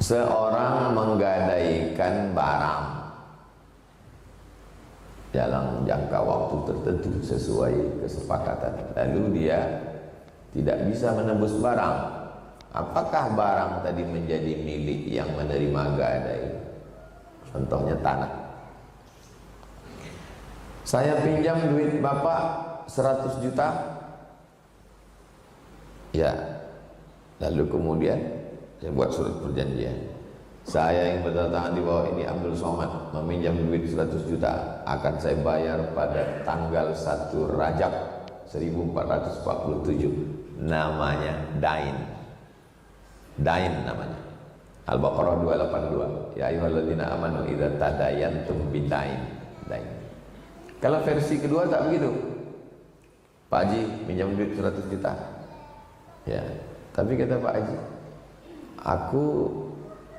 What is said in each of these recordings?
Seorang menggadaikan barang dalam jangka waktu tertentu sesuai kesepakatan, lalu dia tidak bisa menebus barang. Apakah barang tadi menjadi milik yang menerima gadai? Contohnya tanah. Saya pinjam duit Bapak 100 juta. Ya. Lalu kemudian saya buat surat perjanjian. Saya yang bertangan di bawah ini Abdul Somad meminjam duit 100 juta, akan saya bayar pada tanggal 1 Rajab 1447. Namanya dain. Dain namanya. Al-Baqarah 282. Ya ayyuhalladzina amanu idza tadayantum bidain. Dain. Kalau versi kedua tak begitu. Pak Haji pinjam duit 100 juta. Ya, tapi kata Pak Haji, aku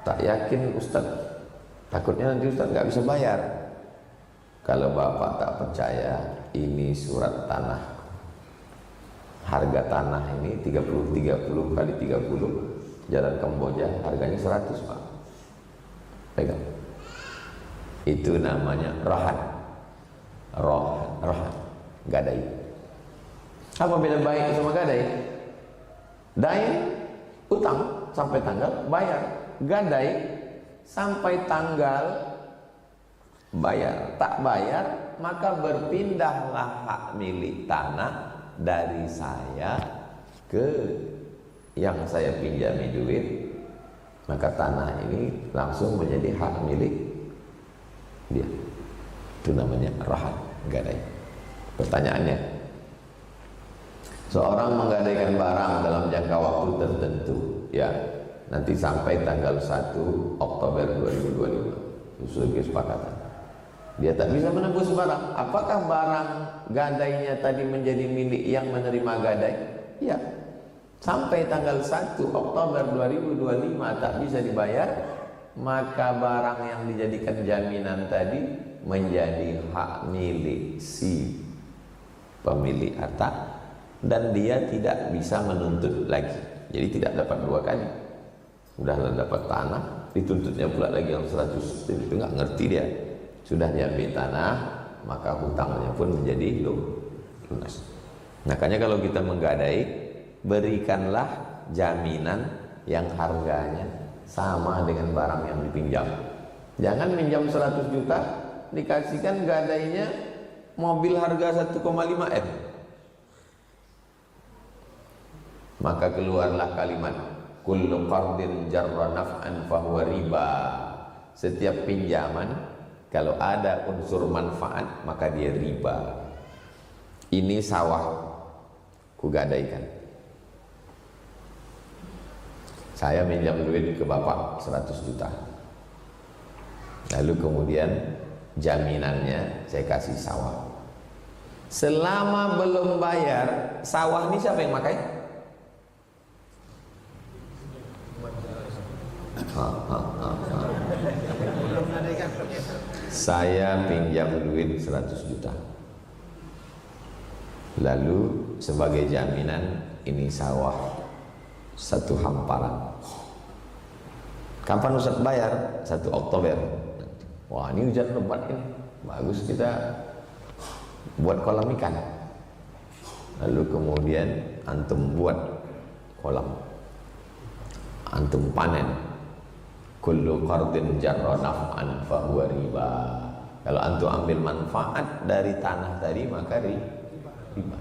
tak yakin Ustaz, takutnya nanti Ustaz nggak bisa bayar. Kalau Bapak tak percaya, ini surat tanah. Harga tanah ini 30 kali 30 Jalan Kamboja, harganya 100 Pak. Pegang. Itu namanya rahan. Rahan. Gadai. Apa beda baik sama gadai? Dain utang sampai tanggal bayar. Gadai sampai tanggal bayar. Tak bayar maka berpindahlah hak milik tanah dari saya ke yang saya pinjami duit, maka tanah ini langsung menjadi hak milik dia. Itu namanya rahan, gadai. Pertanyaannya, seorang menggadaikan barang dalam jangka waktu tertentu, ya, nanti sampai tanggal 1 Oktober 2025 sesuai kesepakatan. Dia tak bisa menebus barang. Apakah barang gadainya tadi menjadi milik yang menerima gadai? Ya. Sampai tanggal 1 Oktober 2025 tak bisa dibayar, maka barang yang dijadikan jaminan tadi menjadi hak milik si pemilik harta, dan dia tidak bisa menuntut lagi. Jadi tidak dapat dua kali. Udahlah dapat tanah, dituntutnya pula lagi yang 100, itu nggak ngerti dia. Sudah diambil tanah, maka hutangnya pun menjadi lunas. Makanya kalau kita menggadai, berikanlah jaminan yang harganya sama dengan barang yang dipinjam. Jangan minjam 100 juta, dikasihkan gadainya mobil harga 1,5 M. Maka keluarlah kalimat, kullu qardin jarra naf'an fahuwa riba. Setiap pinjaman kalau ada unsur manfaat maka dia riba. Ini sawah kugadaikan. Saya minjam duit ke Bapak 100 juta. Lalu kemudian jaminannya saya kasih sawah. Selama belum bayar, sawah ini siapa yang pakai? Saya pinjam duit 100 juta. Lalu sebagai jaminan ini sawah satu hamparan. Kapan Ustaz bayar? 1 Oktober. Wah, ini hujan lebat ini. Bagus kita buat kolam ikan. Lalu kemudian antum buat kolam. Antum panen. Kullu qardin jarra naf'an fahuwa riba. Kalau antum ambil manfaat dari tanah tadi maka riba.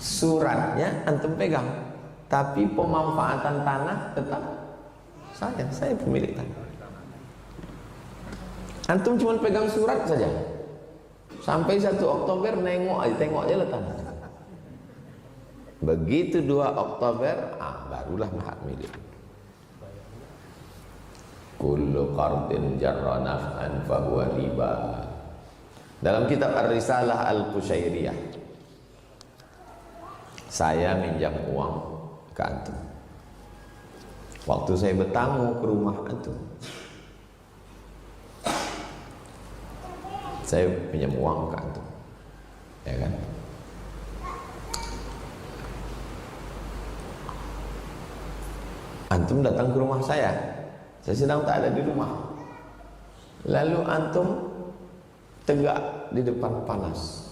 Suratnya antum pegang, tapi pemanfaatan tanah tetap saya pemilik tanah. Antum cuma pegang surat saja. Sampai 1 Oktober tengok aja lah tanah. Begitu 2 Oktober, barulah hak milik. Kullu qardin jarra naf'an fahuwa riba. Dalam kitab Ar-Risalah Al-Qushairiyah, saya minjam uang ke antum. Waktu saya bertamu ke rumah antum, saya pinjam uang ke antum, ya kan? Antum datang ke rumah saya sedang tak ada di rumah, lalu antum tegak di depan panas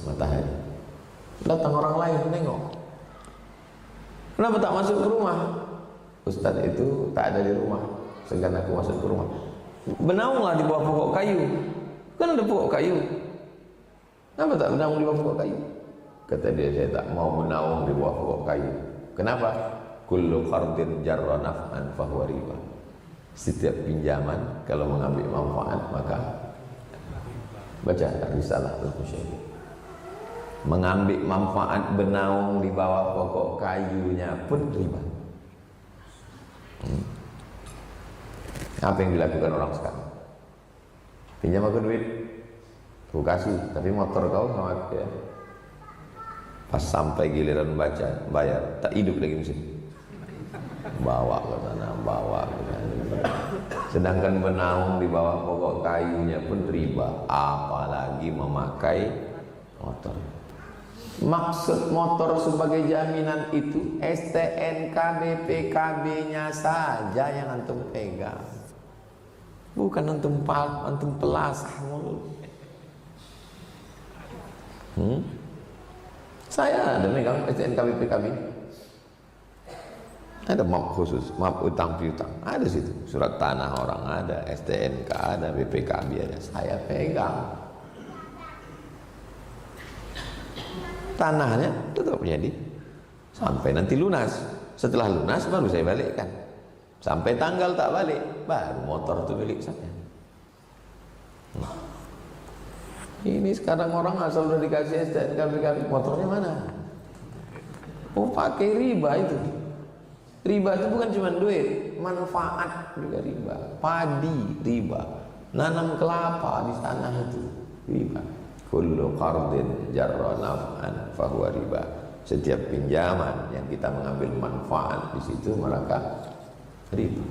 matahari, datang orang lain nengok, kenapa tak masuk ke rumah? Ustadz itu tak ada di rumah, segan aku masuk ke rumah. Benaunglah di bawah pokok kayu, kan ada pokok kayu, kenapa tak benaung di bawah pokok kayu? Kata dia, saya tak mau menaung di bawah pokok kayu. Kenapa? Kullu qardin jarra naf'an fahuwa riba. Setiap pinjaman kalau mengambil manfaat maka baca risalah Al-Qusyayri. Mengambil manfaat benaung di bawah pokok kayunya pun riba. Apa yang dilakukan orang sekarang? Pinjam aku duit, aku kasih, tapi motor kau sama aku ya. Pas sampai giliran bayar, tak hidup lagi mesin. Bawa ke sana, bawa ke sana. Sedangkan benaung di bawah pokok kayunya pun riba, apalagi memakai motor. Maksud motor sebagai jaminan itu STNK BPKB-nya saja yang antum pegang, bukan antum pelasah mulu. Saya ada megang STNK BPKB, ada map khusus, map utang piutang, ada situ, surat tanah orang ada, STNK ada, BPKB ada, saya pegang. Tanahnya tetap punya dia sampai nanti lunas. Setelah lunas baru saya balikkan. Sampai tanggal tak balik, baru motor itu milik saya. Ini sekarang orang asal udah dikasih STNK BPKB, motornya mana? Oh, pakai riba itu. Riba itu bukan cuma duit, manfaat juga riba. Padi riba, nanam kelapa di tanah itu riba. Kullu qardin jarra naf'an fahuwa riba. Setiap pinjaman yang kita mengambil manfaat di situ maka riba.